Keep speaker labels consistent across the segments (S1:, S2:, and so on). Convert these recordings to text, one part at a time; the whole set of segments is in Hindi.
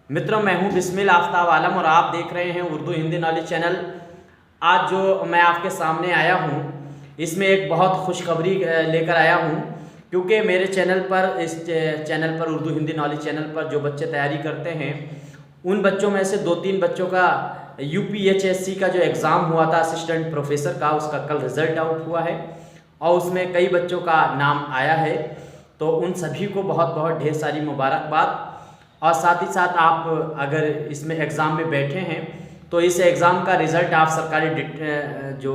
S1: मित्रों, मैं हूं बिस्मिल आफ्ताब आलम और आप देख रहे हैं उर्दू हिंदी नॉलेज चैनल। आज जो मैं आपके सामने आया हूं, इसमें एक बहुत खुशखबरी लेकर आया हूं, क्योंकि मेरे चैनल पर, इस चैनल पर, उर्दू हिंदी नॉलेज चैनल पर जो बच्चे तैयारी करते हैं, उन बच्चों में से 2-3 बच्चों का UPHSC का जो एग्ज़ाम हुआ था असिस्टेंट प्रोफेसर का, उसका कल रिज़ल्ट आउट हुआ है और उसमें कई बच्चों का नाम आया है। तो उन सभी को बहुत बहुत ढेर सारी मुबारकबाद। और साथ ही साथ आप अगर इसमें एग्ज़ाम में बैठे हैं तो इस एग्ज़ाम का रिज़ल्ट आप सरकारी जो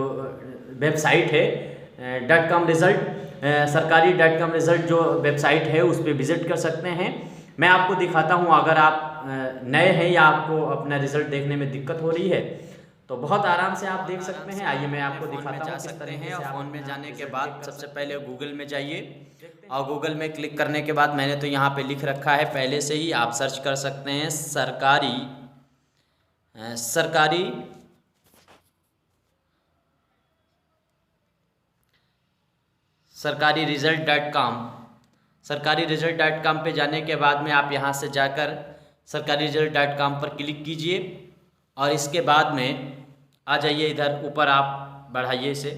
S1: वेबसाइट है सरकारी.com रिज़ल्ट जो वेबसाइट है उस पर विज़िट कर सकते हैं। मैं आपको दिखाता हूं, अगर आप नए हैं या आपको अपना रिज़ल्ट देखने में दिक्कत हो रही है तो बहुत आराम से आप देख सकते हैं। आइए मैं आपको दिखाता हूँ किस तरीके से। फ़ोन में जाने के बाद सबसे पहले गूगल में जाइए और गूगल में क्लिक करने के बाद मैंने तो यहाँ पे लिख रखा है पहले से ही, आप सर्च कर सकते हैं सरकारी रिज़ल्ट.com पे जाने के बाद में आप यहाँ से जाकर सरकारी रिज़ल्ट.com पर क्लिक कीजिए और इसके बाद में आ जाइए इधर ऊपर, आप बढ़ाइए इसे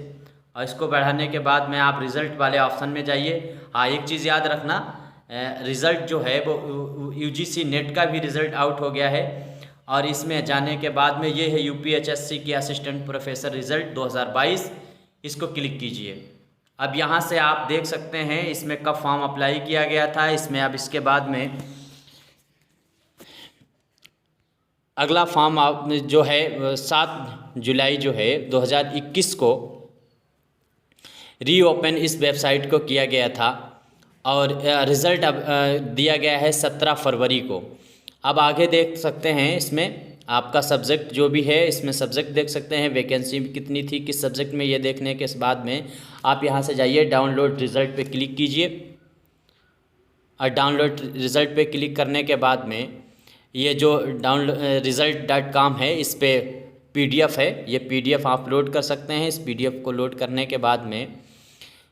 S1: और इसको बढ़ाने के बाद में आप रिज़ल्ट वाले ऑप्शन में जाइए। हाँ, एक चीज़ याद रखना, रिज़ल्ट जो है वो UGC नेट का भी रिज़ल्ट आउट हो गया है और इसमें जाने के बाद में ये है UPHSC की असिस्टेंट प्रोफेसर रिज़ल्ट 2022। इसको क्लिक कीजिए। अब यहाँ से आप देख सकते हैं इसमें कब फॉर्म अप्लाई किया गया था। इसमें अब इसके बाद में अगला फॉर्म जो है 7 जुलाई जो है 2021 को रीओपन इस वेबसाइट को किया गया था और रिज़ल्ट अब दिया गया है 17 फरवरी को। अब आगे देख सकते हैं इसमें आपका सब्जेक्ट जो भी है, इसमें सब्जेक्ट देख सकते हैं, वैकेंसी कितनी थी किस सब्जेक्ट में, ये देखने के बाद में आप यहाँ से जाइए डाउनलोड रिज़ल्ट पे क्लिक कीजिए और डाउनलोड रिज़ल्ट पे क्लिक करने के बाद में ये जो डाउनलोड रिज़ल्ट.com है इस पर PDF है, ये PDF आप लोड कर सकते हैं। इस PDF को लोड करने के बाद में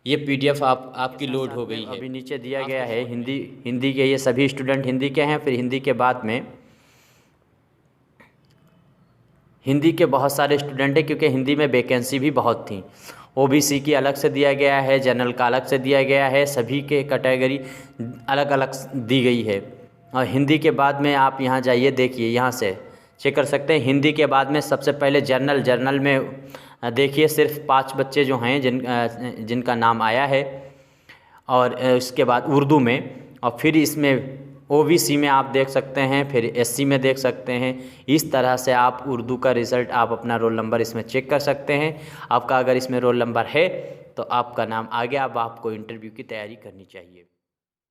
S1: ये PDF आपकी लोड हो गई है। अभी नीचे दिया गया है हिंदी के, ये सभी स्टूडेंट हिंदी के हैं। फिर हिंदी के बाद में हिंदी के बहुत सारे स्टूडेंट हैं, क्योंकि हिंदी में वैकेंसी भी बहुत थी। OBC की अलग से दिया गया है, जनरल का अलग से दिया गया है, सभी के कैटेगरी अलग अलग दी गई है। और हिंदी के बाद में आप यहाँ जाइए, देखिए यहाँ से चेक कर सकते हैं। हिंदी के बाद में सबसे पहले जर्नल में देखिए सिर्फ 5 बच्चे जो हैं जिनका नाम आया है, और उसके बाद उर्दू में, और फिर इसमें OBC में आप देख सकते हैं, फिर SC में देख सकते हैं। इस तरह से आप उर्दू का रिज़ल्ट, आप अपना रोल नंबर इसमें चेक कर सकते हैं। आपका अगर इसमें रोल नंबर है तो आपका नाम आ गया। अब आपको इंटरव्यू की तैयारी करनी चाहिए।